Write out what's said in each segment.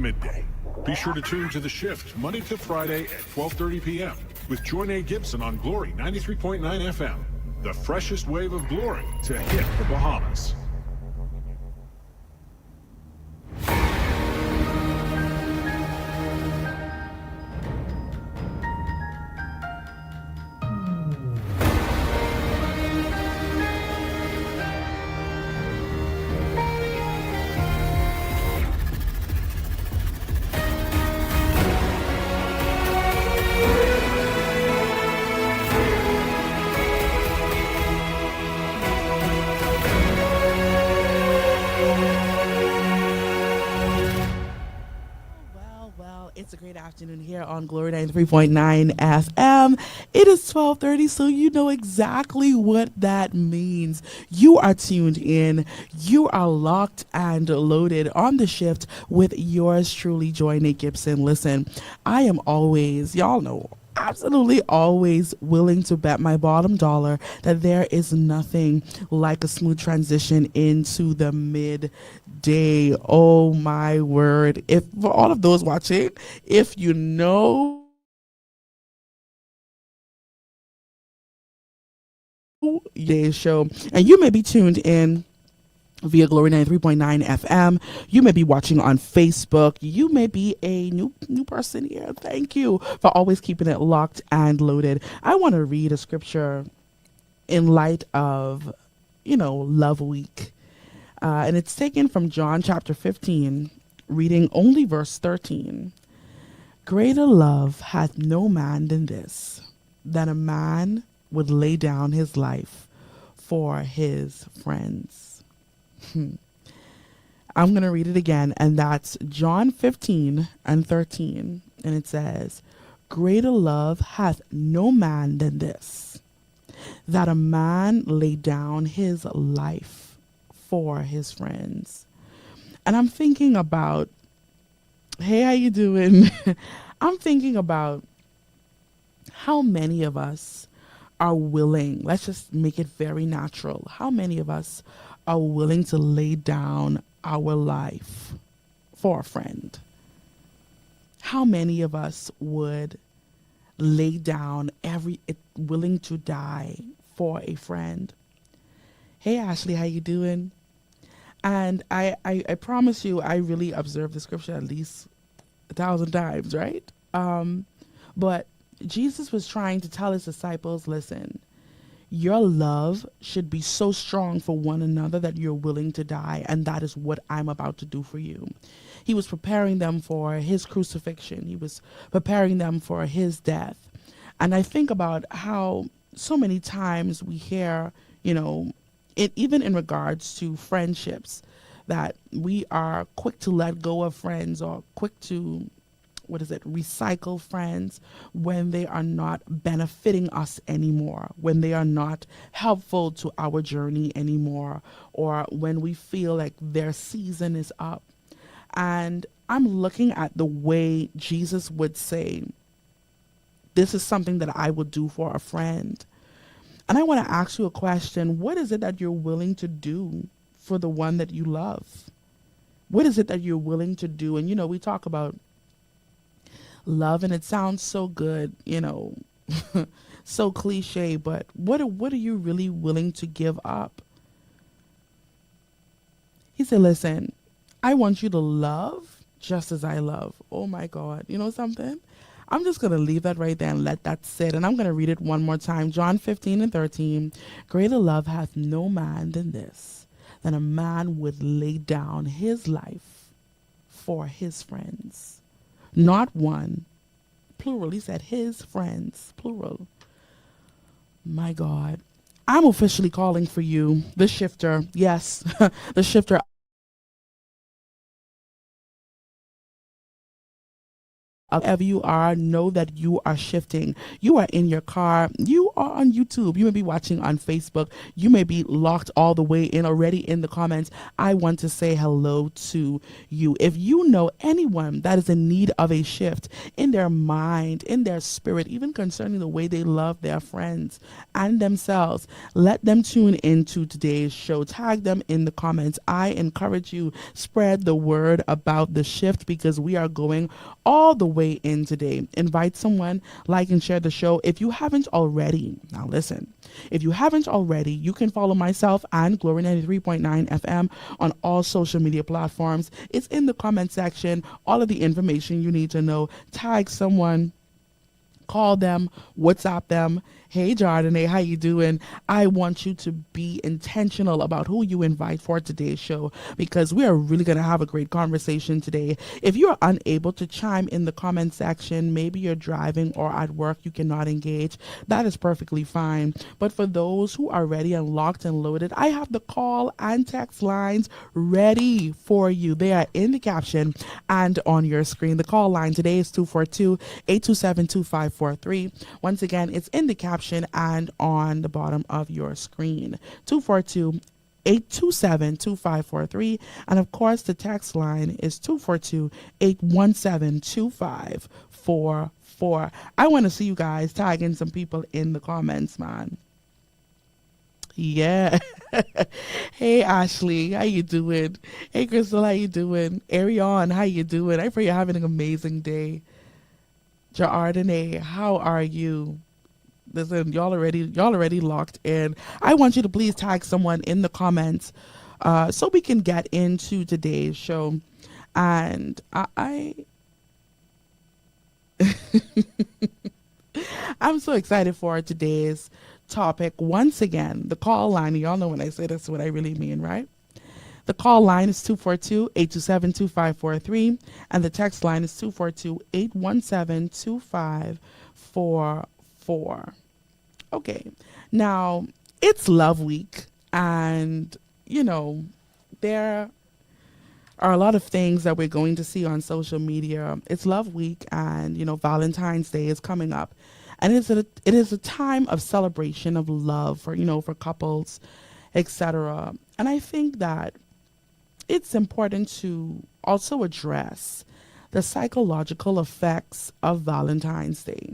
midday. Be sure to tune to The Shift Monday to Friday at 12:30 p.m. with Joinae Gibson on Glory 93.9 FM. The freshest wave of glory to hit the Bahamas. It's a great afternoon here on Glory 93.9 FM. It is 12:30, so you know exactly what that means. You are tuned in. You are locked and loaded on The Shift with yours truly, Joinae Gibson. Listen, I am always, y'all know, absolutely always willing to bet my bottom dollar that there is nothing like a smooth transition into the midday. Oh my word. If for all of those watching, if you know today's show and you may be tuned in via Glory 93.9 FM. You may be watching on Facebook. You may be a new person here. Thank you for always keeping it locked and loaded. I want to read a scripture in light of, Love Week. And it's taken from John chapter 15, reading only verse 13. Greater love hath no man than this, that a man would lay down his life for his friends. I'm going to read it again, and that's John 15 and 13. And it says, greater love hath no man than this, that a man lay down his life for his friends. And I'm thinking about, hey, how you doing? I'm thinking about how many of us are willing, let's just make it very natural, how many of us are willing to lay down our life for a friend? How many of us would lay down willing to die for a friend? Hey Ashley, how you doing? And I promise you, I really observed the scripture at least 1,000 times, right? But Jesus was trying to tell his disciples, listen, your love should be so strong for one another that you're willing to die. And that is what I'm about to do for you. He was preparing them for his crucifixion. He was preparing them for his death. And I think about how so many times we hear, even in regards to friendships, that we are quick to let go of friends or quick to recycle friends when they are not benefiting us anymore, when they are not helpful to our journey anymore, or when we feel like their season is up. And I'm looking at the way Jesus would say, this is something that I would do for a friend. And I want to ask you a question. What is it that you're willing to do for the one that you love? What is it that you're willing to do? And, we talk about love, and it sounds so good, so cliche, but what are you really willing to give up? He said, listen, I want you to love just as I love. Oh my God. You know something? I'm just going to leave that right there and let that sit. And I'm going to read it one more time. John 15 and 13. Greater love hath no man than this, that a man would lay down his life for his friends. Not one, plural. He said his friends, plural. My God. I'm officially calling for you, the shifter. Yes, the shifter. Wherever you are, know that you are shifting. You are in your car. You are on YouTube. You may be watching on Facebook. You may be locked all the way in already in the comments. I want to say hello to you. If you know anyone that is in need of a shift in their mind, in their spirit, even concerning the way they love their friends and themselves, let them tune into today's show. Tag them in the comments. I encourage you, spread the word about the shift because we are going all the way in today. Invite someone, like and share the show. If you haven't already, now listen, if you haven't already, you can follow myself and Glory 93.9 FM on all social media platforms. It's in the comment section. All of the information you need to know. Tag someone, call them, WhatsApp them. Hey Joinae, how you doing? I want you to be intentional about who you invite for today's show because we are really going to have a great conversation today. If you are unable to chime in the comment section, maybe you're driving or at work, you cannot engage, that is perfectly fine. But for those who are ready and locked and loaded, I have the call and text lines ready for you. They are in the caption and on your screen. The call line today is 242-827-2543. Once again, it's in the caption and on the bottom of your screen. 242-827-2543. And of course, the text line is 242-817-2544. I want to see you guys tagging some people in the comments, man. Yeah. Hey Ashley, how you doing? Hey Crystal, how you doing? Ariane, how you doing? I pray you're having an amazing day. Joinae, how are you? Listen, y'all already locked in. I want you to please tag someone in the comments so we can get into today's show. And I'm so excited for today's topic. Once again, the call line, y'all know when I say this what I really mean, right? The call line is 242-827-2543 and the text line is 242-817-2544. Okay, now it's Love Week, and you know there are a lot of things that we're going to see on social media. It's Love Week, and Valentine's Day is coming up, and it is a time of celebration of love for for couples, etc. And I think that it's important to also address the psychological effects of Valentine's Day.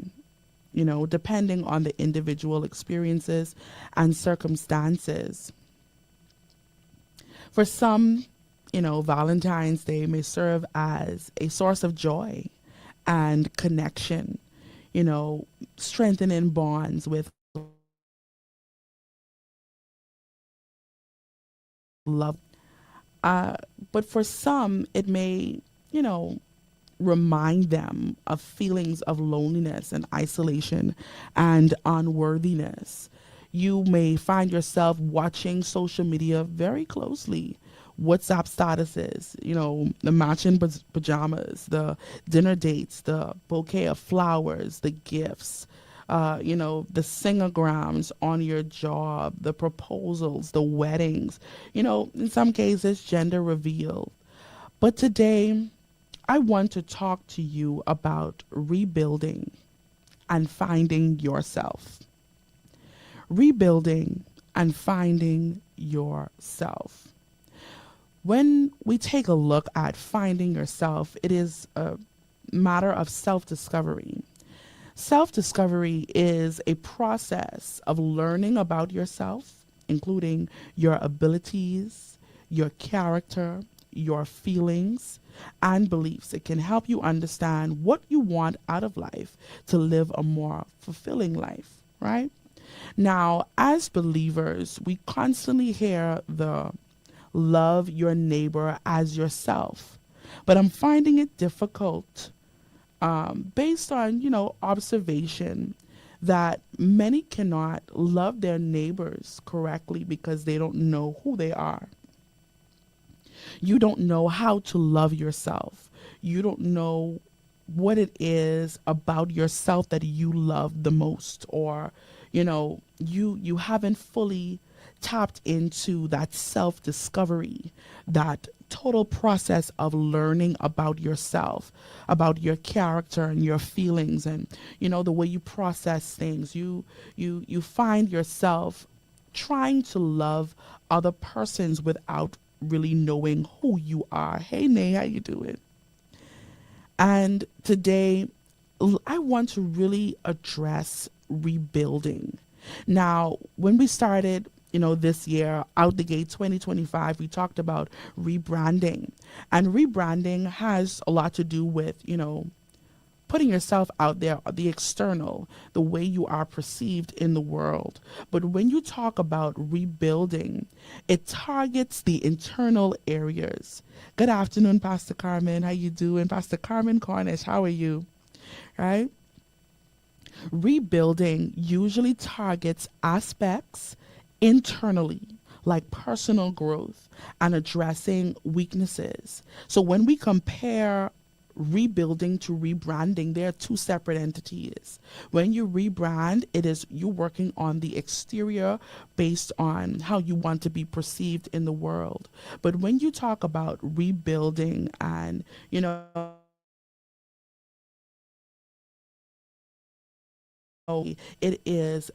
Depending on the individual experiences and circumstances. For some, Valentine's Day may serve as a source of joy and connection, strengthening bonds with love. But for some, it may, remind them of feelings of loneliness and isolation and unworthiness. You may find yourself watching social media very closely. WhatsApp statuses, the matching pajamas, the dinner dates, the bouquet of flowers, the gifts, the singograms on your job, the proposals, the weddings, in some cases, gender reveal. But today, I want to talk to you about rebuilding and finding yourself. Rebuilding and finding yourself. When we take a look at finding yourself, it is a matter of self-discovery. Self-discovery is a process of learning about yourself, including your abilities, your character, your feelings, and beliefs. It can help you understand what you want out of life to live a more fulfilling life, right? Now, as believers, we constantly hear the love your neighbor as yourself, but I'm finding it difficult based on, observation that many cannot love their neighbors correctly because they don't know who they are. You don't know how to love yourself. You don't know what it is about yourself that you love the most, or you haven't fully tapped into that self-discovery that total process of learning about yourself, about your character and your feelings, and the way you process things. You find yourself trying to love other persons without really knowing who you are. Hey Nay, how you doing? And today I want to really address rebuilding. Now, when we started, this year, out the gate 2025, we talked about rebranding. And rebranding has a lot to do with, putting yourself out there, the external, the way you are perceived in the world. But when you talk about rebuilding, it targets the internal areas. Good afternoon, Pastor Carmen. How you doing? Pastor Carmen Cornish, how are you? Right? Rebuilding usually targets aspects internally, like personal growth and addressing weaknesses. So when we compare rebuilding to rebranding, they're two separate entities. When you rebrand, it is you working on the exterior based on how you want to be perceived in the world. But when you talk about rebuilding and, it is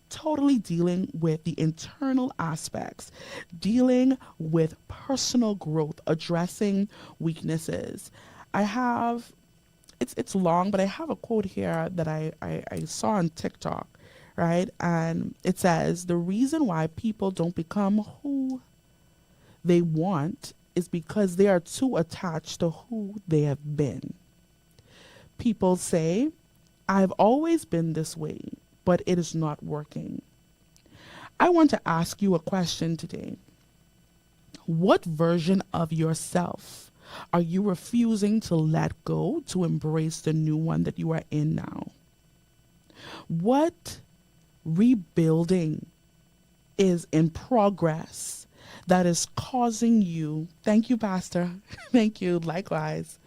totally dealing with the internal aspects, dealing with personal growth, addressing weaknesses. I have it's long, but I have a quote here that I saw on TikTok, right? And it says the reason why people don't become who they want is because they are too attached to who they have been. People say, I've always been this way, but it is not working. I want to ask you a question today. What version of yourself are you refusing to let go to embrace the new one that you are in now? What rebuilding is in progress that is causing you? Thank you, Pastor. Thank you. Likewise.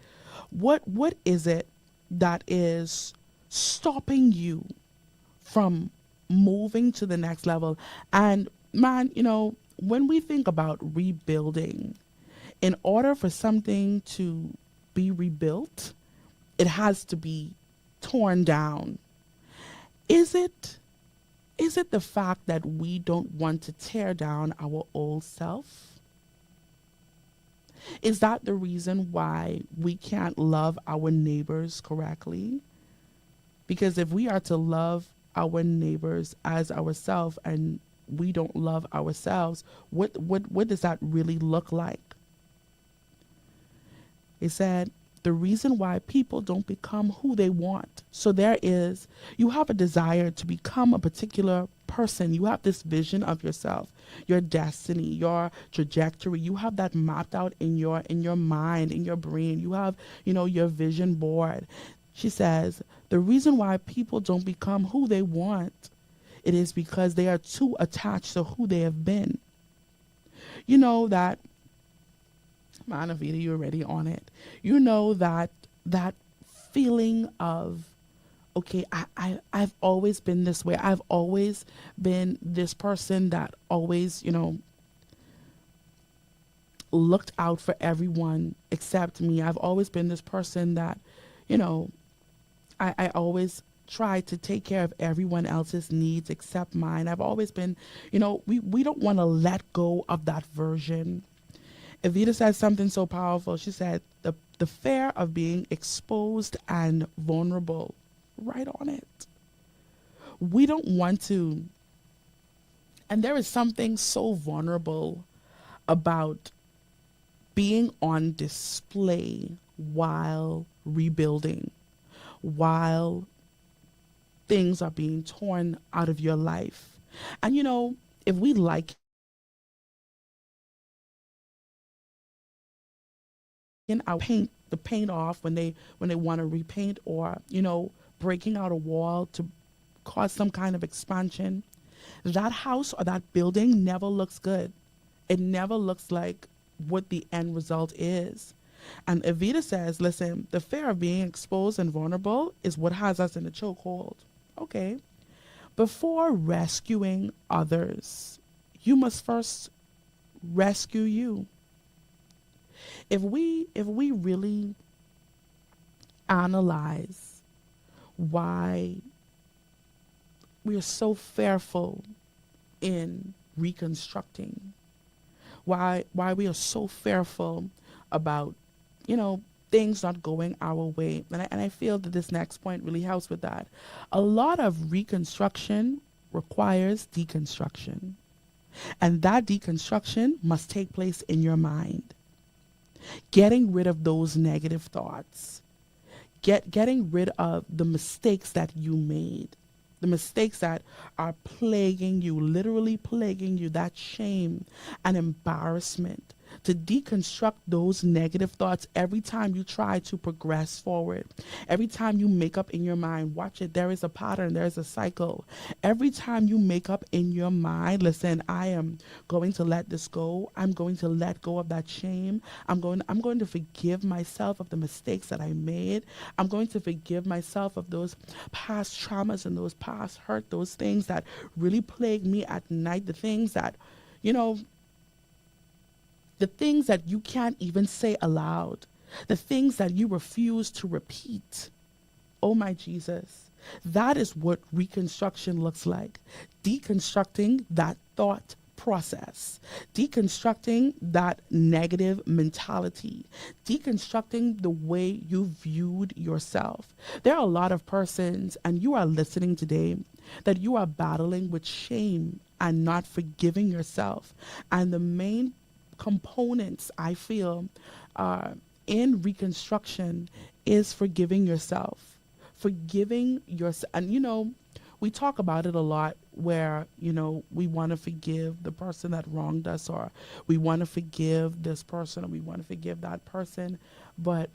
What is it that is stopping you from moving to the next level? And man, when we think about rebuilding, in order for something to be rebuilt, it has to be torn down. Is it the fact that we don't want to tear down our old self? Is that the reason why we can't love our neighbors correctly? Because if we are to love our neighbors as ourselves and we don't love ourselves, what does that really look like? It said the reason why people don't become who they want. So you have a desire to become a particular person. You have this vision of yourself, your destiny, your trajectory. You have that mapped out in your mind, in your brain. You have, your vision board. She says, the reason why people don't become who they want, it is because they are too attached to who they have been. You know that, man, Avita, you're already on it. You know that feeling of, okay, I've always been this way. I've always been this person that always, looked out for everyone except me. I've always been this person that, I always try to take care of everyone else's needs except mine. I've always been, we don't want to let go of that version. Evita said something so powerful. She said, the fear of being exposed and vulnerable. Right on it. We don't want to. And there is something so vulnerable about being on display while rebuilding, while things are being torn out of your life. And if we like our paint the paint off when they want to repaint, or breaking out a wall to cause some kind of expansion, that house or that building never looks good. It never looks like what the end result is. And Evita says, listen, the fear of being exposed and vulnerable is what has us in a chokehold. Okay. Before rescuing others, you must first rescue you. If we really analyze why we are so fearful in reconstructing, why we are so fearful about, you know, things not going our way. And I feel that this next point really helps with that. A lot of reconstruction requires deconstruction, and that deconstruction must take place in your mind. Getting rid of those negative thoughts, getting rid of the mistakes that you made, the mistakes that are plaguing you, literally plaguing you, that shame and embarrassment. To deconstruct those negative thoughts every time you try to progress forward, every time you make up in your mind, watch it, there is a pattern, there is a cycle. Every time you make up in your mind, listen, I am going to let this go. I'm going to let go of that shame. I'm going to forgive myself of the mistakes that I made. I'm going to forgive myself of those past traumas and those past hurt, those things that really plague me at night, the things that, you know, the things that you can't even say aloud, the things that you refuse to repeat. Oh my Jesus. That is what reconstruction looks like. Deconstructing that thought process, deconstructing that negative mentality, deconstructing the way you viewed yourself. There are a lot of persons, and you are listening today, that you are battling with shame and not forgiving yourself. And the main components I feel in reconstruction is forgiving yourself. Forgiving yourself. And you know, we talk about it a lot where, you know, we want to forgive the person that wronged us, or we want to forgive this person, or we want to forgive that person. But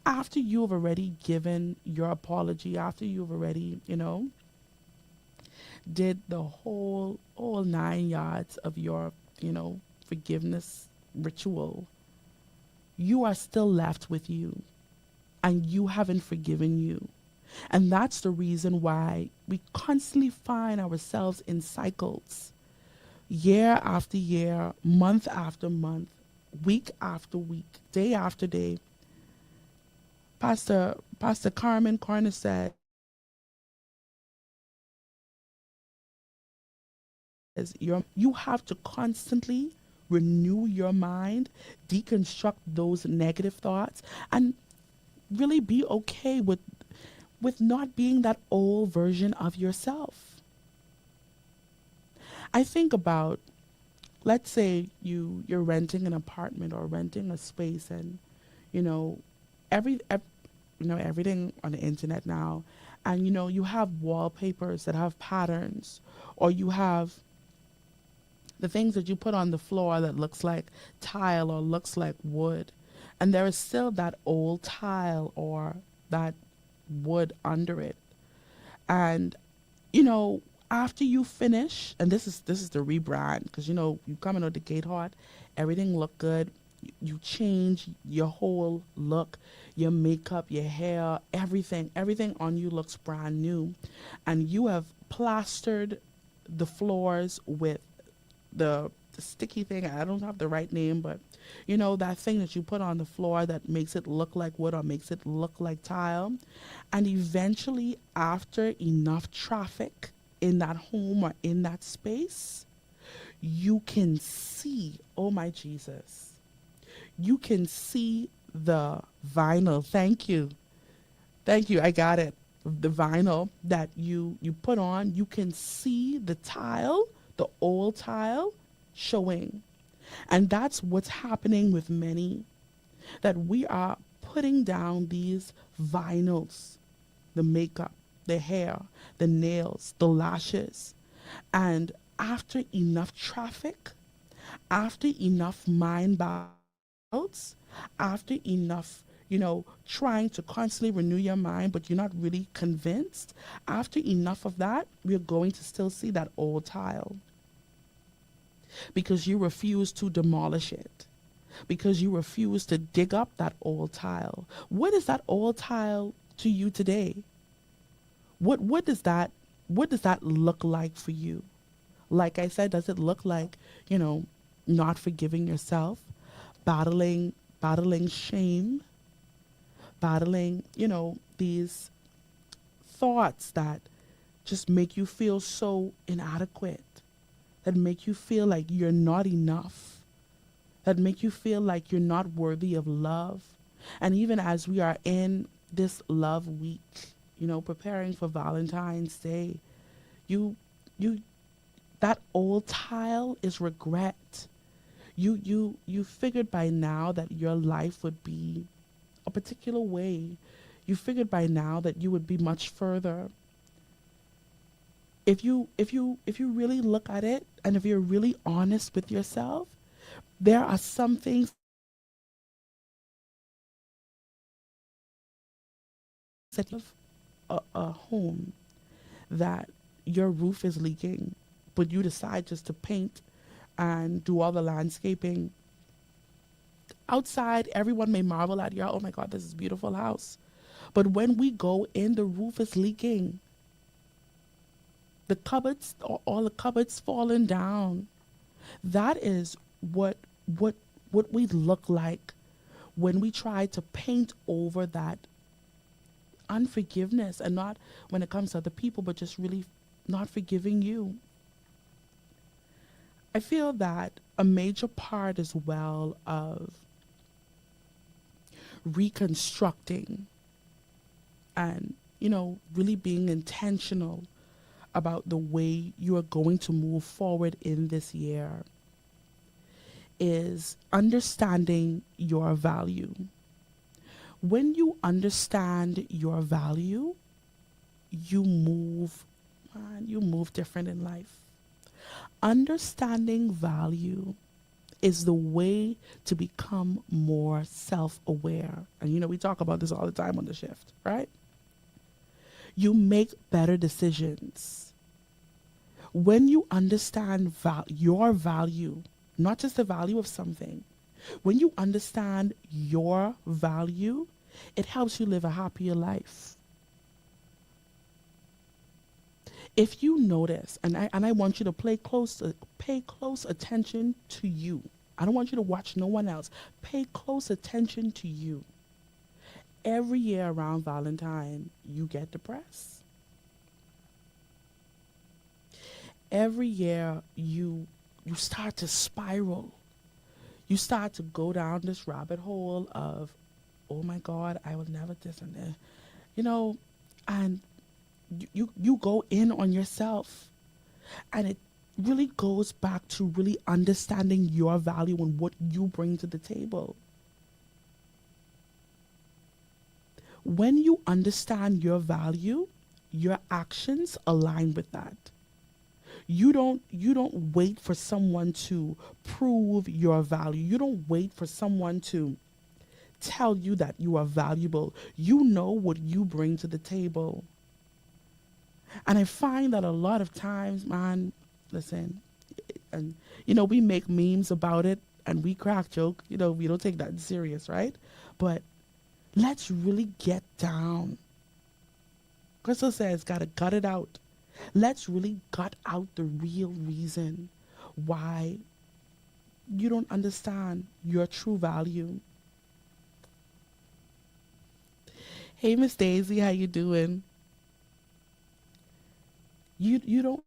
after you have already given your apology, after you've already, you know, did the whole 9 yards of your, you know, forgiveness ritual, you are still left with you, and you haven't forgiven you. And that's the reason why we constantly find ourselves in cycles, year after year, month after month, week after week, day after day. Pastor Carmen Corner said, you have to constantly renew your mind, deconstruct those negative thoughts, and really be okay with not being that old version of yourself. I think about, let's say you're renting an apartment or renting a space, and you know everything on the internet now, and you know you have wallpapers that have patterns, or you have the things that you put on the floor that looks like tile or looks like wood, and there is still that old tile or that wood under it. And you know, after you finish, and this is the rebrand, because you know you come in with the gate hot, everything look good, you change your whole look, your makeup, your hair, everything on you looks brand new, and you have plastered the floors with the sticky thing. I don't have the right name, but you know, that thing that you put on the floor that makes it look like wood or makes it look like tile. And eventually, after enough traffic in that home or in that space, you can see, oh my Jesus, you can see the vinyl. Thank you, I got it. The vinyl that you put on, you can see the tile, the old tile showing. And that's what's happening with many, that we are putting down these vinyls, the makeup, the hair, the nails, the lashes. And after enough traffic, after enough mind bouts, after enough, you know, trying to constantly renew your mind, but you're not really convinced, after enough of that, we're going to still see that old tile, because you refuse to demolish it, because you refuse to dig up that old tile. What is that old tile to you today? What does that look like for you? Like I said, does it look like, you know, not forgiving yourself, battling battling shame, battling, these thoughts that just make you feel so inadequate, that make you feel like you're not enough, that make you feel like you're not worthy of love. And even as we are in this love week, preparing for Valentine's Day, you you that old tile is regret. You figured by now that your life would be a particular way. You figured by now that you would be much further. If you really look at it, and if you're really honest with yourself, there are some things that you have a home that your roof is leaking, but you decide just to paint and do all the landscaping. Outside, everyone may marvel at you. Oh my God, this is a beautiful house. But when we go in, the roof is leaking. The cupboards, all the cupboards falling down. That is what we look like when we try to paint over that unforgiveness, and not when it comes to other people, but just really not forgiving you. I feel that a major part as well of reconstructing and, really being intentional about the way you are going to move forward in this year is understanding your value. When you understand your value, you move, you move different in life. Understanding value is the way to become more self-aware. And we talk about this all the time on the shift, right? You make better decisions. When you understand your value, not just the value of something, when you understand your value, it helps you live a happier life. If you notice, and I want you to pay close attention to you. I don't want you to watch no one else. Pay close attention to you. Every year around Valentine, you get depressed. Every year you start to spiral. You start to go down this rabbit hole of, oh my God, I will never this and that, and you go in on yourself. And it really goes back to really understanding your value and what you bring to the table. When you understand your value, your actions align with that. You don't wait for someone to prove your value. You don't wait for someone to tell you that you are valuable. You know what you bring to the table. And I find that a lot of times, man, listen, and we make memes about it and we crack joke, we don't take that serious, right? But let's really get down. Crystal says, gotta gut it out. Let's really gut out the real reason why you don't understand your true value. Hey, Miss Daisy, how you doing? You don't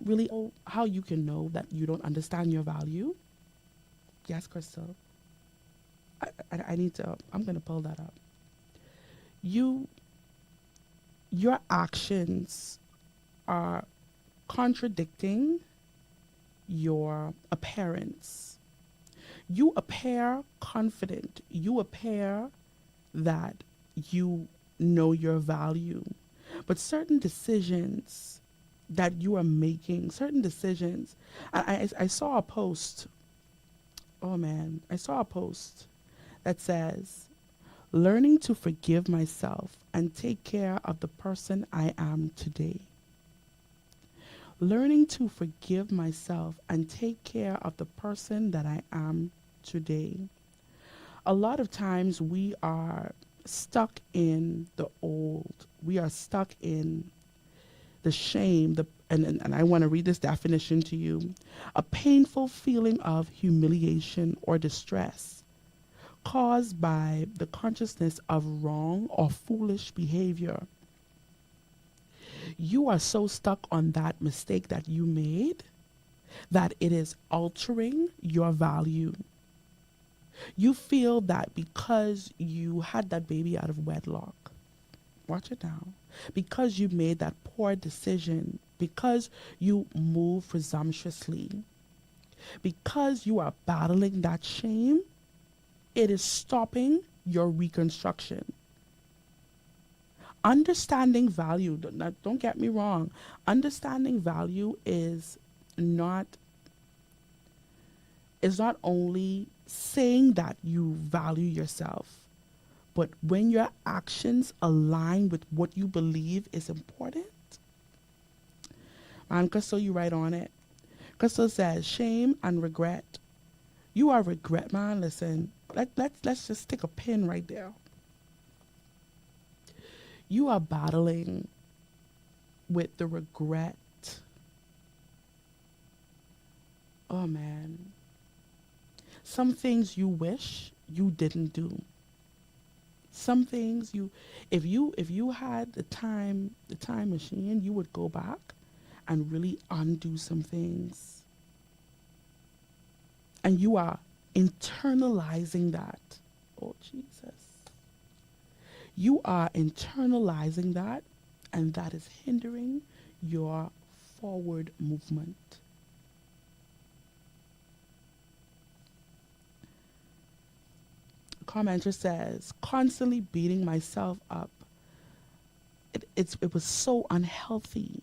really know how you can know that you don't understand your value. Yes, Crystal. I need to, I'm going to pull that up. Your actions are contradicting your appearance. You appear confident. You appear that you know your value. But certain decisions that you are making, certain decisions, I saw a post. Oh man, I saw a post that says, learning to forgive myself and take care of the person I am today. Learning to forgive myself and take care of the person that I am today. A lot of times we are stuck in the old. We are stuck in the shame, and I want to read this definition to you: a painful feeling of humiliation or distress caused by the consciousness of wrong or foolish behavior. You are so stuck on that mistake that you made that it is altering your value. You feel that because you had that baby out of wedlock, watch it now, because you made that poor decision, because you move presumptuously, because you are battling that shame, it is stopping your reconstruction. Understanding value, don't get me wrong, understanding value not is not only saying that you value yourself, but when your actions align with what you believe is important. Man, Crystal, you right on it. Crystal says, shame and regret. You are regret, man. Listen, let's just stick a pin right there. You are battling with the regret. Oh man. Some things you wish you didn't do. Some things if you had the time machine, you would go back and really undo some things. And you are internalizing that. Oh Jesus. You are internalizing that, and that is hindering your forward movement. Commenter says, constantly beating myself up. It was so unhealthy.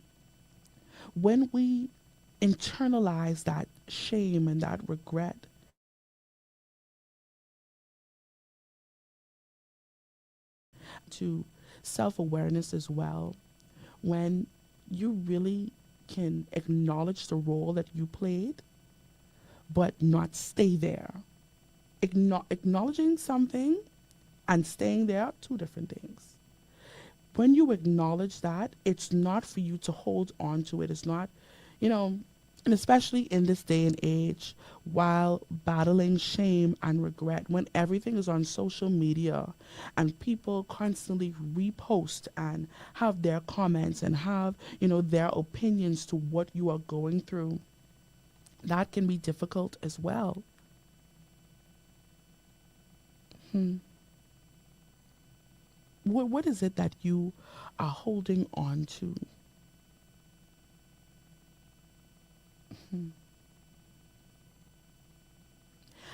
When we internalize that shame and that regret, to self-awareness as well, when you really can acknowledge the role that you played, but not stay there. Acknowledging something and staying there are two different things. When you acknowledge that, it's not for you to hold on to it. It's not, and especially in this day and age, while battling shame and regret, when everything is on social media and people constantly repost and have their comments and have, their opinions to what you are going through, that can be difficult as well. What is it that you are holding on to?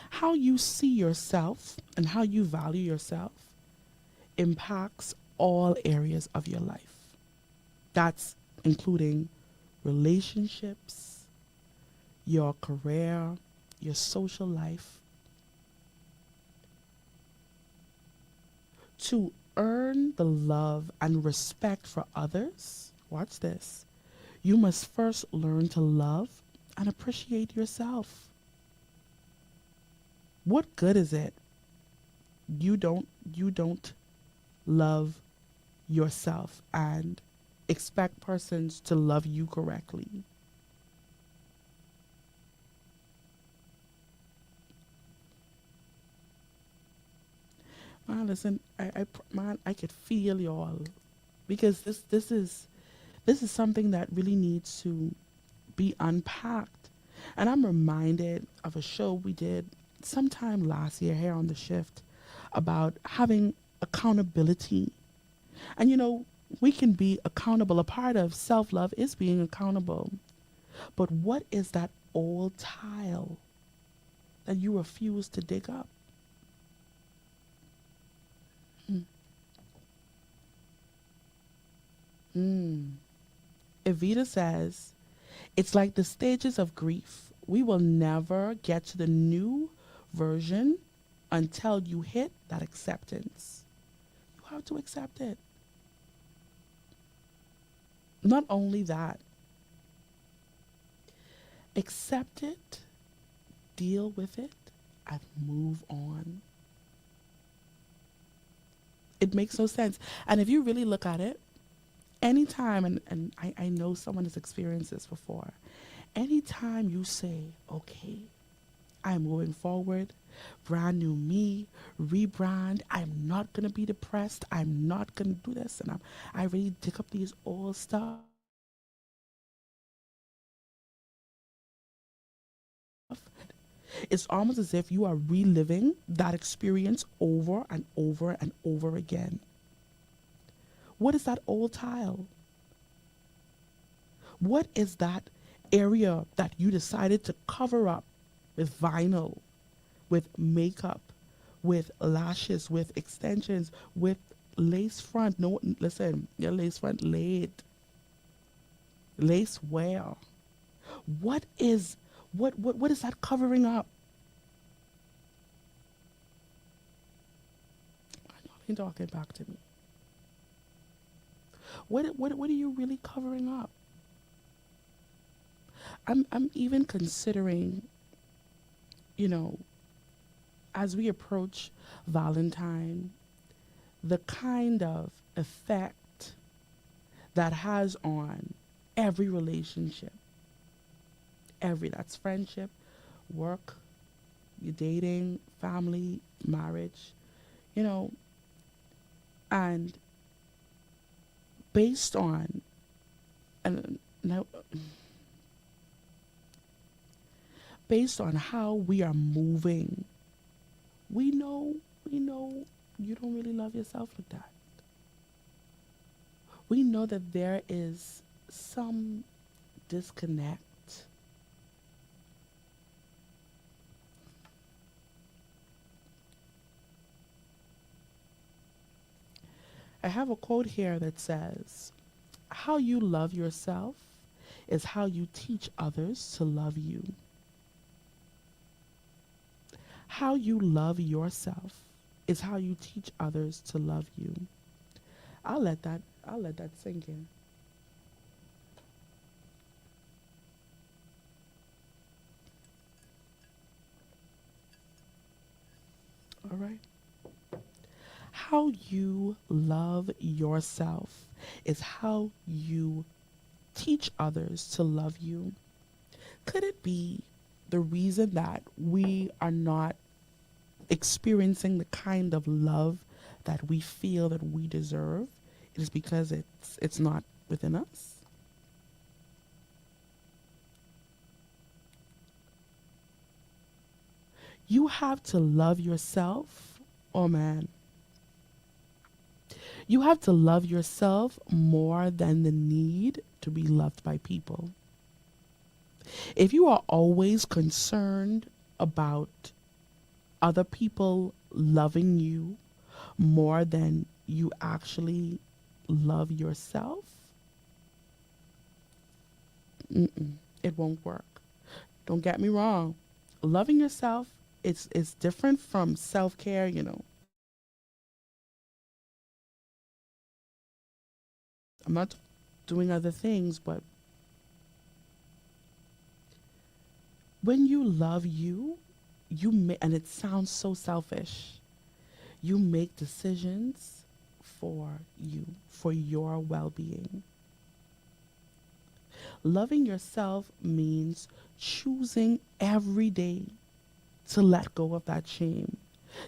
How you see yourself and how you value yourself impacts all areas of your life. That's including relationships, your career, your social life. To earn the love and respect for others, watch this, you must first learn to love and appreciate yourself. What good is it you don't love yourself and expect persons to love you correctly? Man, listen, I could feel y'all, because this is something that really needs to be unpacked. And I'm reminded of a show we did sometime last year here on the shift about having accountability. And we can be accountable. A part of self-love is being accountable. But what is that old tile that you refuse to dig up? Evita says, it's like the stages of grief. We will never get to the new version until you hit that acceptance. You have to accept it. Not only that, accept it, deal with it, and move on. It makes no sense. And if you really look at it, anytime, and I know someone has experienced this before, anytime you say, okay, I'm moving forward, brand new me, rebrand, I'm not going to be depressed, I'm not going to do this, and I really dig up these old stuff. It's almost as if you are reliving that experience over and over and over again. What is that old tile? What is that area that you decided to cover up with vinyl, with makeup, with lashes, with extensions, with lace front? No, listen, your lace front laid. Lace wear. What is what is that covering up? I know you're talking back to me. What are you really covering up? I'm even considering, you know, as we approach Valentine, the kind of effect that has on every relationship, that's friendship, work, your dating, family, marriage, you know, and based on, and now, based on how we are moving, we know you don't really love yourself like that. We know that there is some disconnect. I have a quote here that says, how you love yourself is how you teach others to love you. How you love yourself is how you teach others to love you. I'll let that sink in. All right. How you love yourself is how you teach others to love you. Could it be the reason that we are not experiencing the kind of love that we feel that we deserve? It is because it's not within us. You have to love yourself. Oh man. You have to love yourself more than the need to be loved by people. If you are always concerned about other people loving you more than you actually love yourself, it won't work. Don't get me wrong. Loving yourself is different from self-care, you know. I'm not doing other things, but when you love you, and it sounds so selfish, you make decisions for you, for your well-being. Loving yourself means choosing every day to let go of that shame,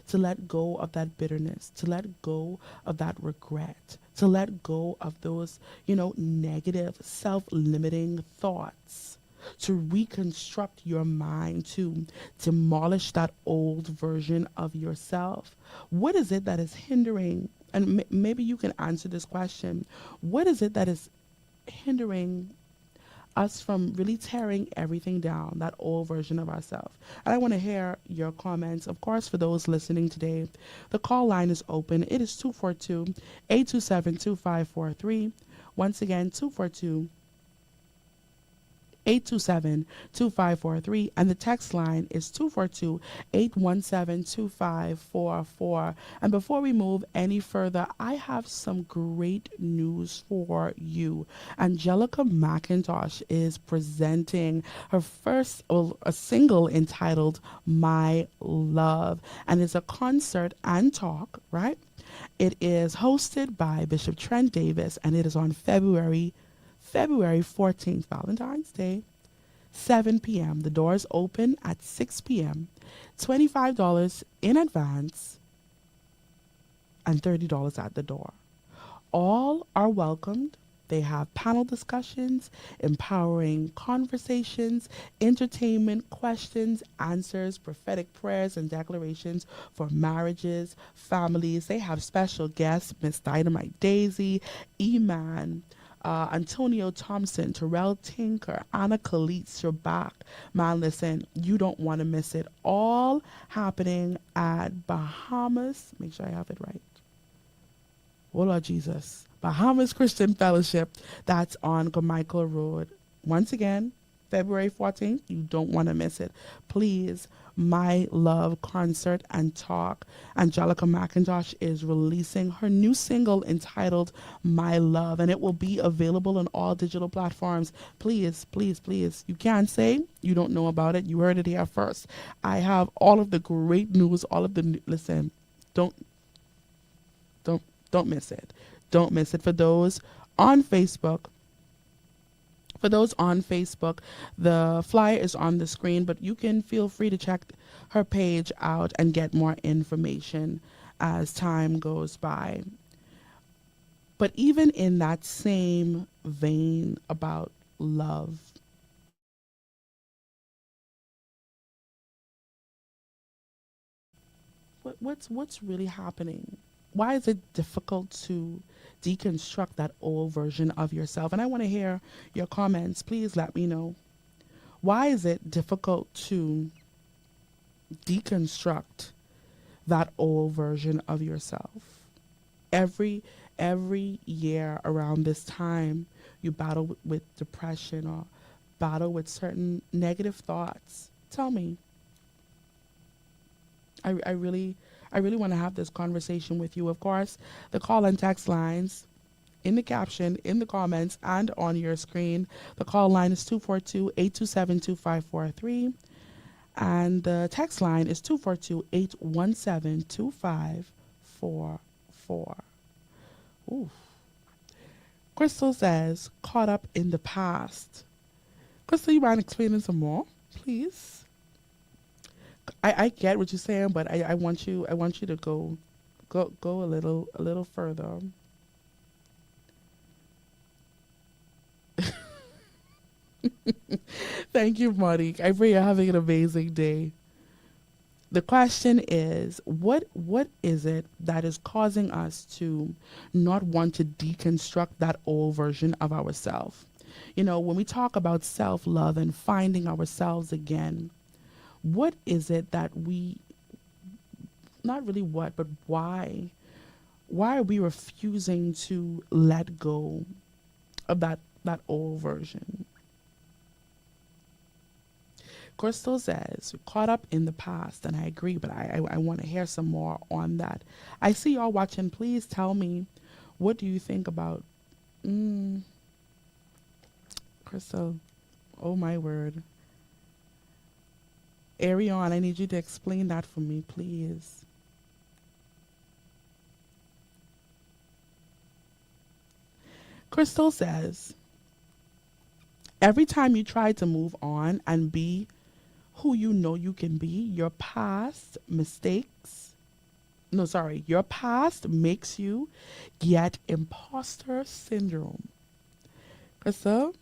to let go of that bitterness, to let go of that regret, to let go of those, negative, self-limiting thoughts, to reconstruct your mind, to demolish that old version of yourself. What is it that is hindering? And maybe you can answer this question. What is it that is hindering us from really tearing everything down, that old version of ourselves? And I want to hear your comments. Of course, for those listening today, the call line is open. It is 242-827-2543. Once again, 242 827-2543, and the text line is 242-817-2544. And before we move any further, I have some great news for you. Angelica McIntosh is presenting her first a single entitled My Love, and it's a concert and talk, right? It is hosted by Bishop Trent Davis, and it is on February 14th, Valentine's Day, 7 p.m. The doors open at 6 p.m. $25 in advance and $30 at the door. All are welcomed. They have panel discussions, empowering conversations, entertainment, questions, answers, prophetic prayers and declarations for marriages, families. They have special guests, Miss Dynamite Daisy, E-Man, Antonio Thompson, Terrell Tinker, Anna Khalid, Shabak. Man, listen, you don't want to miss it. All happening at Bahamas. Make sure I have it right. Oh, Lord Jesus. Bahamas Christian Fellowship. That's on Carmichael Road. Once again, February 14th. You don't want to miss it. Please, My Love concert and talk. Angelica McIntosh is releasing her new single entitled My Love, and it will be available on all digital platforms. Please, please, please. You can't say you don't know about it. You heard it here first. I have all of the great news, all of the listen. Don't miss it. Don't miss it. For those on Facebook, the flyer is on the screen, but you can feel free to check her page out and get more information as time goes by. But even in that same vein about love, what's really happening? Why is it difficult to deconstruct that old version of yourself? And I want to hear your comments. Please let me know. Why is it difficult to deconstruct that old version of yourself? Every year around this time, you battle with depression or battle with certain negative thoughts. Tell me. I really want to have this conversation with you. Of course, the call and text lines in the caption, in the comments, and on your screen. The call line is 242-827-2543. And the text line is 242-817-2544. Ooh. Crystal says, caught up in the past. Crystal, you mind explaining some more, please? I get what you're saying, but I want you to go a little further. Thank you, Monique. I pray you're having an amazing day. The question is, what is it that is causing us to not want to deconstruct that old version of ourselves? You know, when we talk about self-love and finding ourselves again, what is it that we, not really what, but why are we refusing to let go of that old version? Crystal says, caught up in the past, and I agree, but I want to hear some more on that. I see y'all watching. Please tell me, what do you think about, Crystal, oh my word. Arion, I need you to explain that for me, please. Crystal says, every time you try to move on and be who you know you can be, your past makes you get imposter syndrome. Crystal,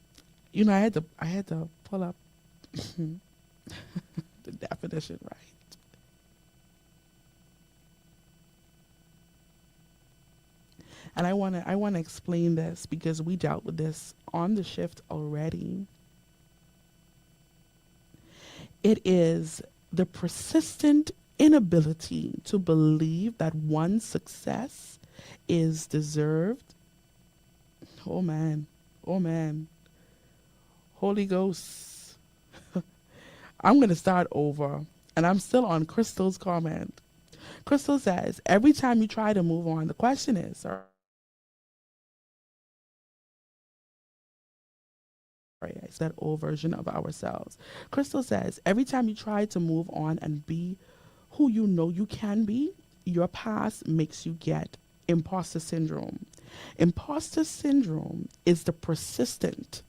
you know, I had to pull up the definition right. And I want to explain this because we dealt with this on the shift already. It is the persistent inability to believe that one's success is deserved. Oh man. Holy Ghost. I'm going to start over. And I'm still on Crystal's comment. Crystal says, every time you try to move on, the question is, sorry, I said old version of ourselves. Crystal says, every time you try to move on and be who you know you can be, your past makes you get imposter syndrome. Imposter syndrome is the persistent,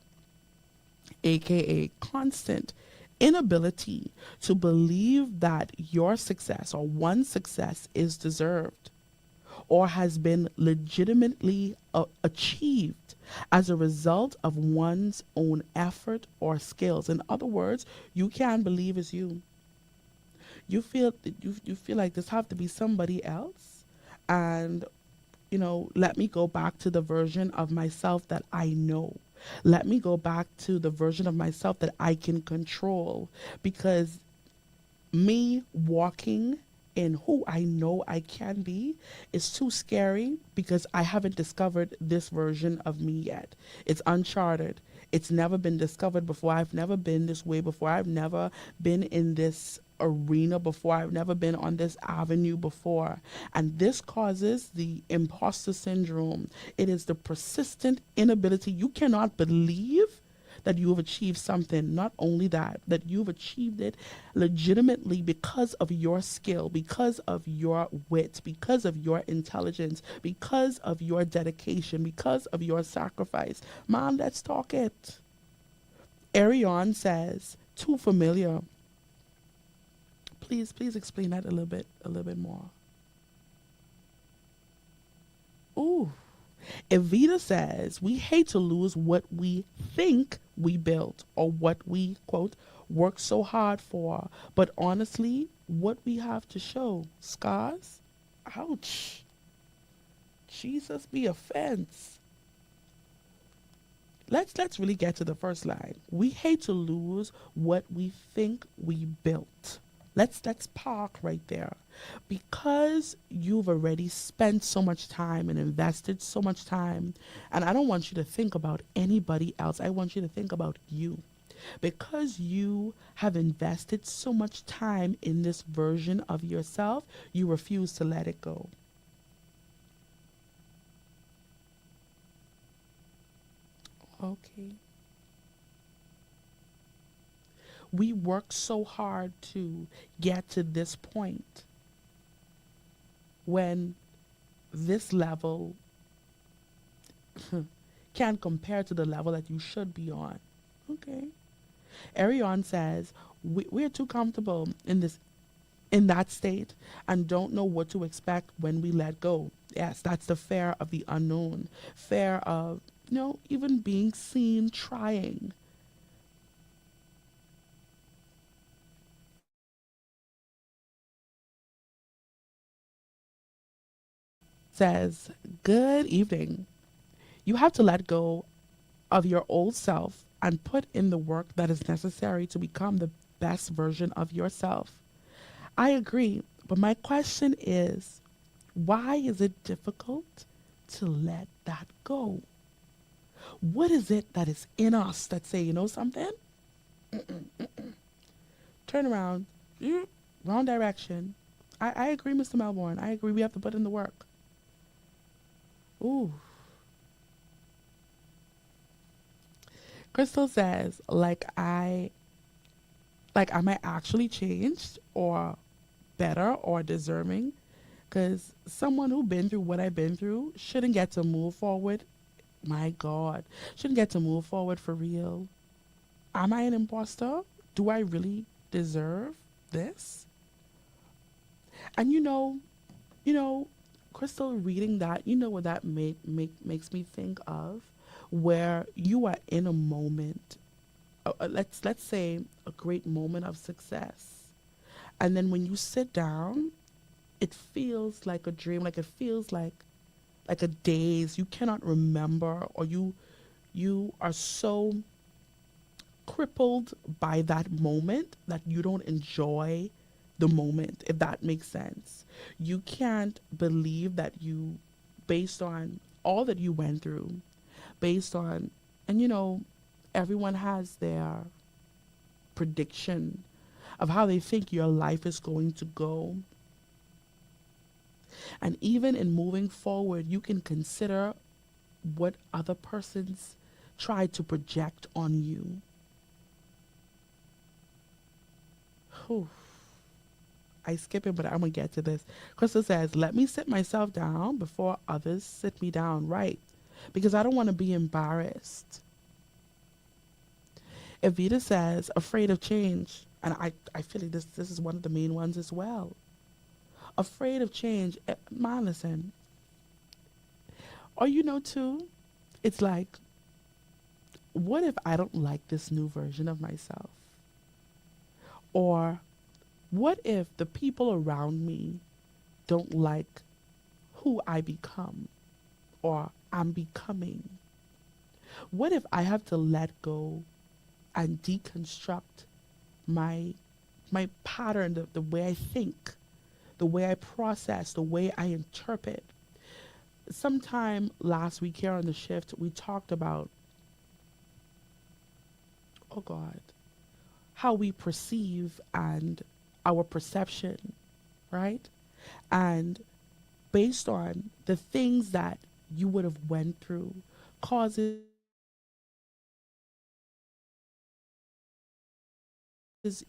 aka constant, inability to believe that your success or one's success is deserved or has been legitimately achieved as a result of one's own effort or skills. In other words, you can't believe it's you. You feel like this have to be somebody else, and let me go back to the version of myself that I know. Let me go back to the version of myself that I can control, because me walking in who I know I can be is too scary, because I haven't discovered this version of me yet. It's uncharted. It's never been discovered before. I've never been this way before. I've never been in this arena before. I've never been on this avenue before. And this causes the imposter syndrome. It is the persistent inability. You cannot believe that you have achieved something. Not only that, that you've achieved it legitimately because of your skill, because of your wit, because of your intelligence, because of your dedication, because of your sacrifice. Man, let's talk it. Ariane says, too familiar. Please explain that a little bit more. Ooh. Evita says, we hate to lose what we think we built or what we, quote, worked so hard for. But honestly, what we have to show, scars? Ouch. Jesus be offense. Let's really get to the first line. We hate to lose what we think we built. Let's park right there. Because you've already spent so much time and invested so much time, and I don't want you to think about anybody else. I want you to think about you. Because you have invested so much time in this version of yourself, you refuse to let it go. Okay. We work so hard to get to this point when this level can't compare to the level that you should be on. Okay. Ariane says, we're too comfortable in that state and don't know what to expect when we let go. Yes, that's the fear of the unknown. Fear of, even being seen trying. Says, good evening. You have to let go of your old self and put in the work that is necessary to become the best version of yourself. I agree, but my question is, why is it difficult to let that go? What is it that is in us that say, you know something? Turn around, wrong direction. I agree, Mr. Melbourne. I agree, we have to put in the work. Ooh. Crystal says, am I actually changed or better or deserving? Because someone who been through what I've been through shouldn't get to move forward. My God, shouldn't get to move forward for real. Am I an imposter? Do I really deserve this? And you know, Crystal, reading that, you know what that makes me think of? Where you are in a moment, let's say a great moment of success, and then when you sit down, it feels like a dream, like it feels like a daze. You cannot remember, or you are so crippled by that moment that you don't enjoy the moment, if that makes sense. You can't believe that you, based on all that you went through, based on, and Everyone has their prediction of how they think your life is going to go. And even in moving forward, you can consider what other persons try to project on you. Whew. I skip it, but I'm going to get to this. Crystal says, let me sit myself down before others sit me down, right? Because I don't want to be embarrassed. Evita says, afraid of change. And I feel like this is one of the main ones as well. Afraid of change. Man, listen. Or too, it's like, what if I don't like this new version of myself? Or what if the people around me don't like who I become or I'm becoming? What if I have to let go and deconstruct my pattern, the way I think, the way I process, the way I interpret? Sometime last week here on the shift, we talked about, oh God, how we perceive and our perception, right? And based on the things that you would have went through causes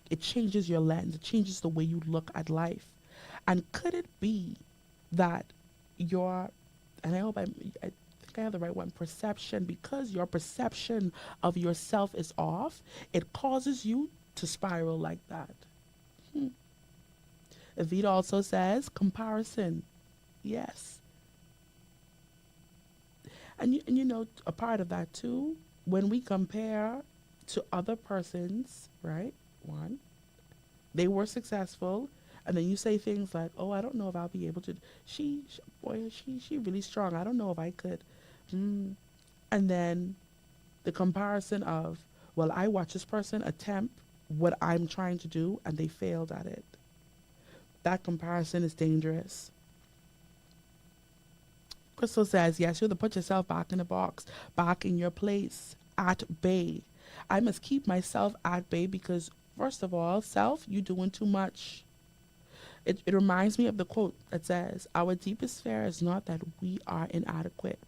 it changes your lens, it changes the way you look at life. And could it be that your, and I think I have the right one, perception, because your perception of yourself is off, it causes you to spiral like that? Evita also says comparison. Yes. And a part of that too, when we compare to other persons, right? One, they were successful, and then you say things like, "Oh, I don't know if I'll be able to." She really strong. I don't know if I could. And then the comparison of, well, I watch this person attempt what I'm trying to do, and they failed at it. That comparison is dangerous. Crystal says, yes, you have to put yourself back in the box, back in your place, at bay. I must keep myself at bay because, first of all, self, you doing too much. It reminds me of the quote that says, our deepest fear is not that we are inadequate.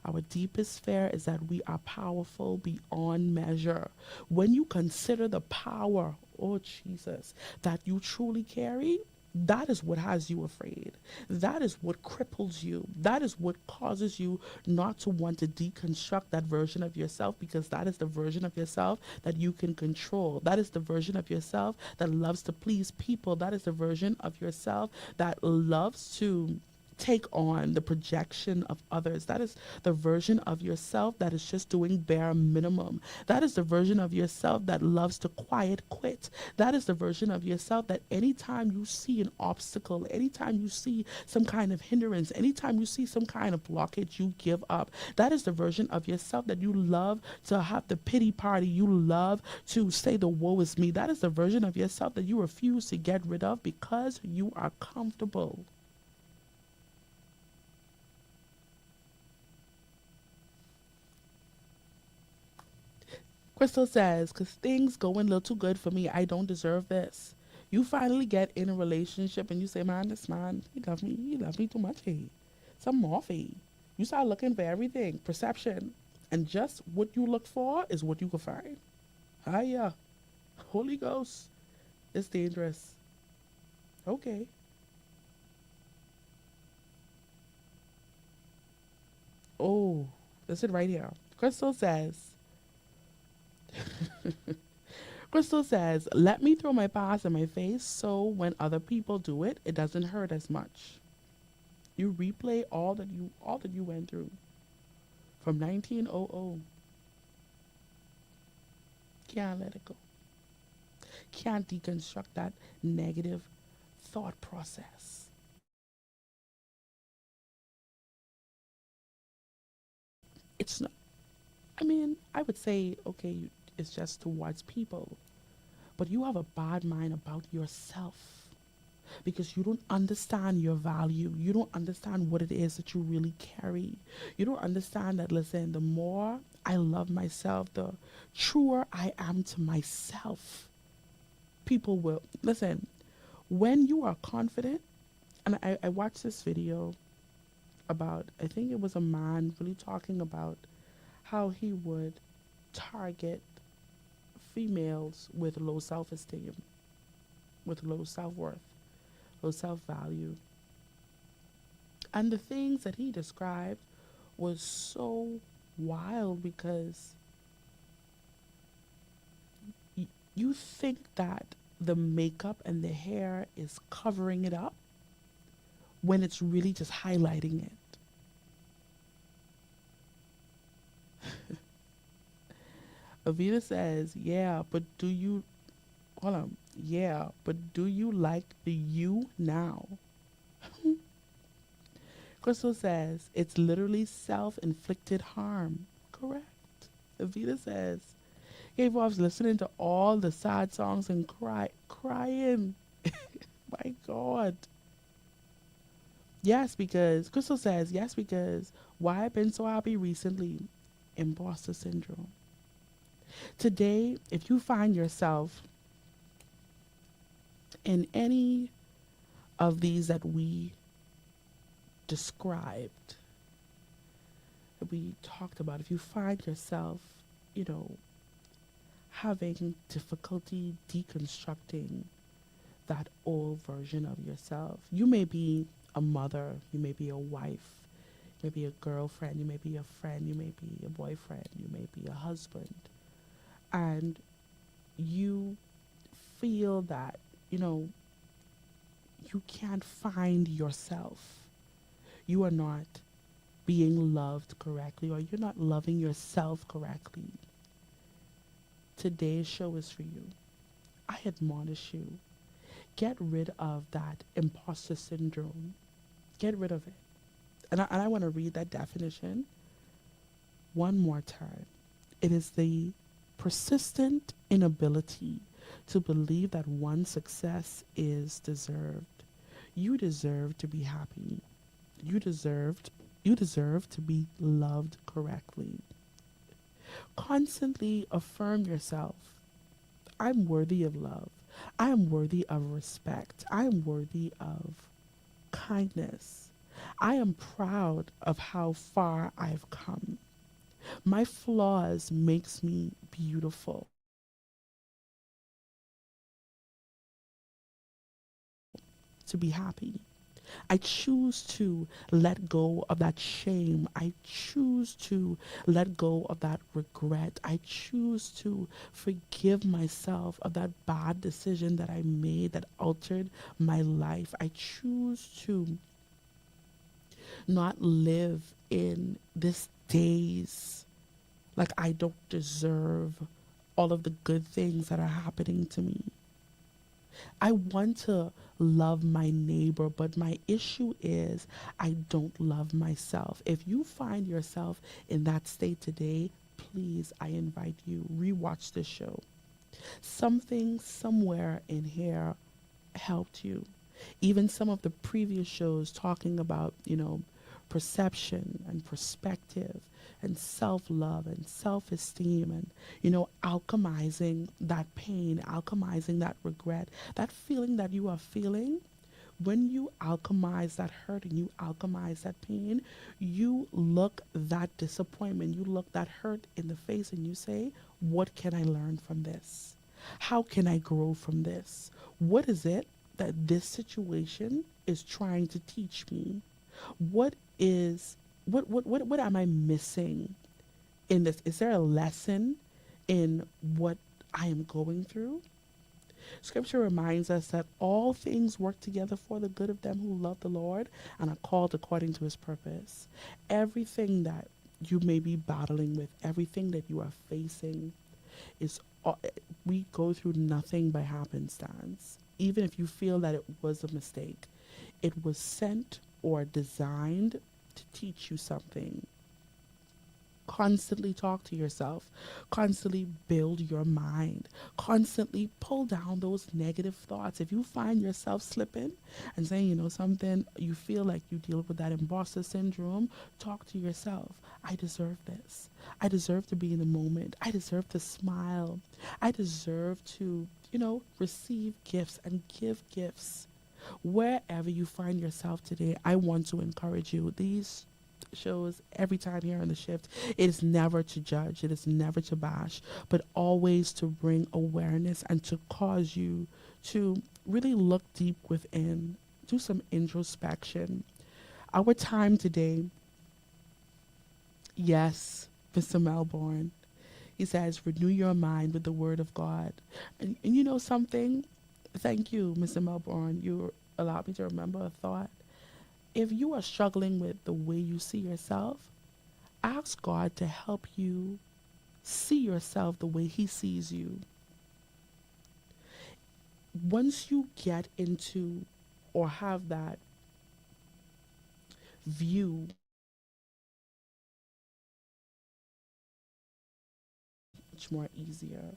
Our deepest fear is that we are powerful beyond measure. When you consider the power, oh Jesus, that you truly carry, that is what has you afraid. That is what cripples you. That is what causes you not to want to deconstruct that version of yourself, because that is the version of yourself that you can control. That is the version of yourself that loves to please people. That is the version of yourself that loves to take on the projection of others. That is the version of yourself that is just doing bare minimum. That is the version of yourself that loves to quiet quit. That is the version of yourself that anytime you see an obstacle, anytime you see some kind of hindrance, anytime you see some kind of blockage, you give up. That is the version of yourself that you love to have the pity party. You love to say the woe is me. That is the version of yourself that you refuse to get rid of because you are comfortable. Crystal says, because things going a little too good for me, I don't deserve this. You finally get in a relationship and you say, man, this man, he loves me too much. Hey, something off. Hey. You start looking for everything, perception, and just what you look for is what you can find. Hiya, Holy Ghost, it's dangerous. Okay. Oh, that's it right here. Crystal says, Crystal says, let me throw my past in my face so when other people do it, it doesn't hurt as much. You replay all that you went through from 1900. Can't let it go. Can't deconstruct that negative thought process. It's not, I mean, I would say, okay, it's just towards people, but you have a bad mind about yourself because you don't understand your value. You don't understand what it is that you really carry. You don't understand that, listen, the more I love myself, the truer I am to myself, people will listen. When you are confident, and I watched this video about, I think it was a man really talking about how he would target females with low self esteem, with low self worth, low self value. And the things that he described was so wild because you think that the makeup and the hair is covering it up when it's really just highlighting it. Avita says, yeah, but do you, hold on, yeah, but do you like the you now? Crystal says, it's literally self inflicted harm. Correct. Avita says, Gave was listening to all the sad songs and crying. My God. Yes, because Crystal says, yes, because why I've been so happy recently? Imposter syndrome. Today, if you find yourself in any of these that we described, that we talked about, if you find yourself, you know, having difficulty deconstructing that old version of yourself, you may be a mother, you may be a wife, you may be a girlfriend, you may be a friend, you may be a boyfriend, you may be a husband, and you feel that, you know, you can't find yourself. You are not being loved correctly, or you're not loving yourself correctly. Today's show is for you. I admonish you. Get rid of that imposter syndrome. Get rid of it. And I want to read that definition one more time. It is the persistent inability to believe that one's success is deserved. You deserve to be happy. You deserve to be loved correctly. Constantly affirm yourself. I'm worthy of love. I am worthy of respect. I am worthy of kindness. I am proud of how far I've come. My flaws makes me beautiful. To be happy. I choose to let go of that shame. I choose to let go of that regret. I choose to forgive myself of that bad decision that I made that altered my life. I choose to not live in this daze like I don't deserve all of the good things that are happening to me. I want to love my neighbor, but my issue is I don't love myself. If you find yourself in that state today, please, I invite you, rewatch this show. Something somewhere in here helped you. Even some of the previous shows talking about, you know, perception and perspective and self-love and self-esteem and, you know, alchemizing that pain, alchemizing that regret, that feeling that you are feeling. When you alchemize that hurt and you alchemize that pain, you look that disappointment, you look that hurt in the face and you say, what can I learn from this? How can I grow from this? What is it that this situation is trying to teach me? What is what am I missing in this? Is there a lesson in what I am going through? Scripture reminds us that all things work together for the good of them who love the Lord and are called according to his purpose. Everything that you may be battling with, everything that you are facing is we go through nothing by happenstance. Even if you feel that it was a mistake, it was sent or designed to teach you something. Constantly talk to yourself. Constantly build your mind. Constantly pull down those negative thoughts. If you find yourself slipping and saying, something, you feel like you deal with that imposter syndrome, talk to yourself. I deserve this. I deserve to be in the moment. I deserve to smile. I deserve to, receive gifts and give gifts. Wherever you find yourself today, I want to encourage you. These shows every time here on the shift, it is never to judge, it is never to bash, but always to bring awareness and to cause you to really look deep within, do some introspection. Our time today, yes, Mr. Melbourne, he says, renew your mind with the word of God. And you know something? Thank you, Mr. Melbourne. You allowed me to remember a thought. If you are struggling with the way you see yourself, ask God to help you see yourself the way he sees you. Once you get into or have that view, much more easier.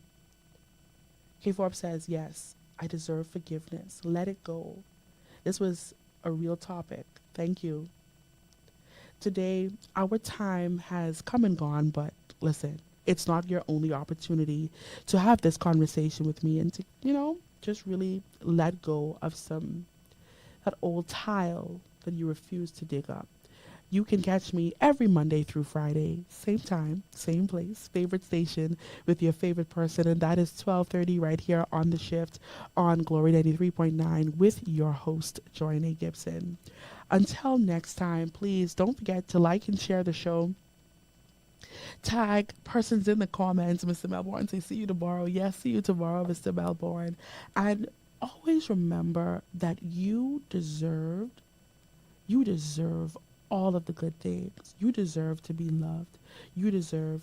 K. Forbes says, yes, I deserve forgiveness. Let it go. This was a real topic. Thank you. Today, our time has come and gone, but listen, it's not your only opportunity to have this conversation with me and to, just really let go of that old tile that you refuse to dig up. You can catch me every Monday through Friday, same time, same place, favorite station with your favorite person, and that is 12:30 right here on the shift on Glory 93.9 with your host, Joinae Gibson. Until next time, please don't forget to like and share the show. Tag persons in the comments, Mr. Melbourne. Say, see you tomorrow. Yes, see you tomorrow, Mr. Melbourne. And always remember that you deserve all of the good things. You deserve to be loved. You deserve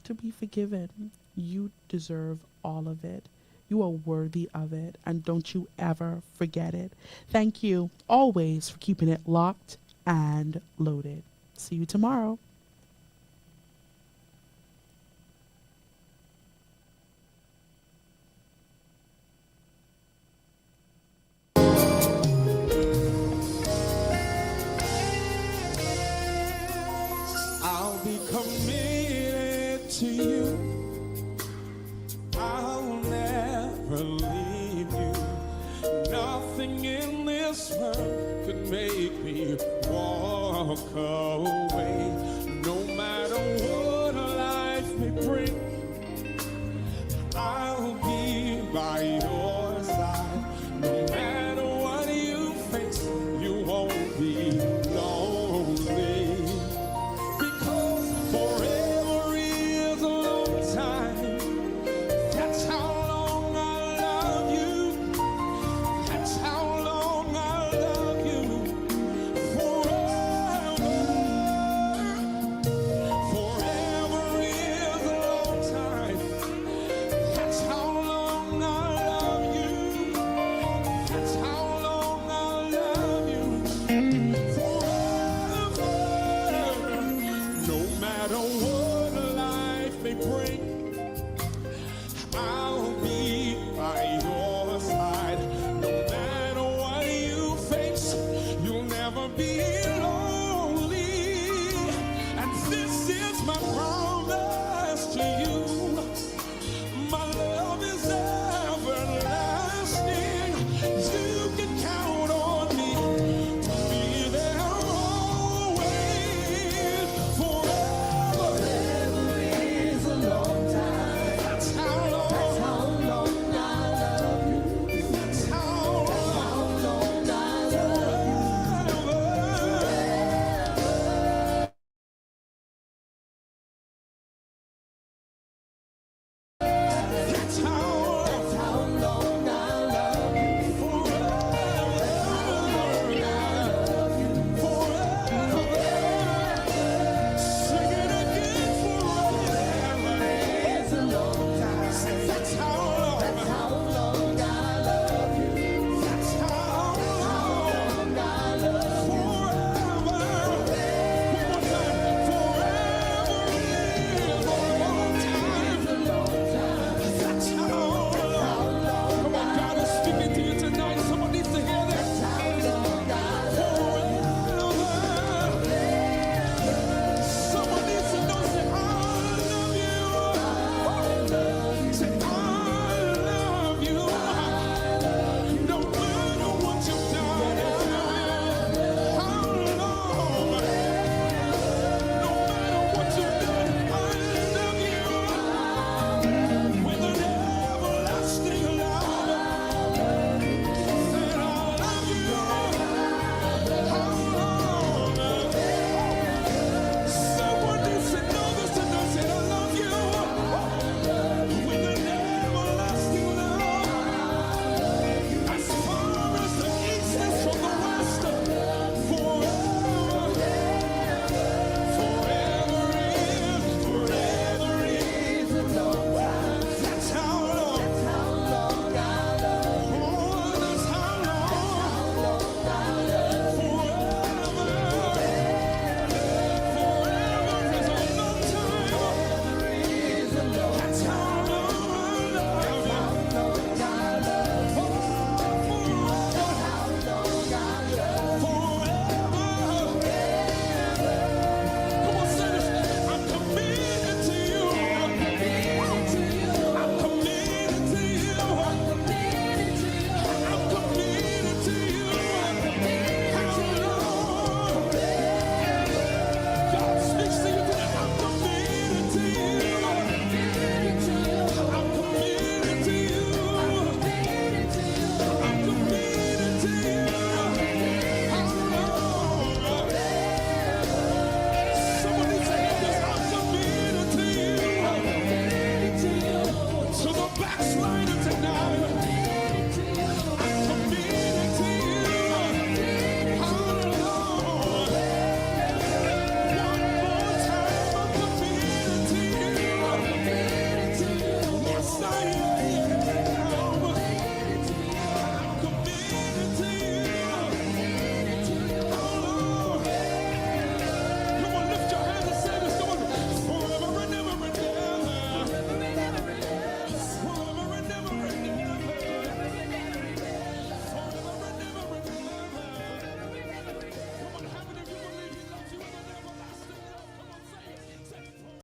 to be forgiven. You deserve all of it. You are worthy of it. And don't you ever forget it. Thank you always for keeping it locked and loaded. See you tomorrow. I'll be committed to you. I'll never leave you. Nothing in this world could make me walk away. No matter what life may bring, I'll be by your side. No matter what you face, you won't be lonely. Forever is a long time. That's how long I love you. That's how long I love you. Forever. Forever is a long time. That's how long I love you. That's how long I love you. Forever. No matter what life may bring, I'll be by your side. No matter what you face, you'll never be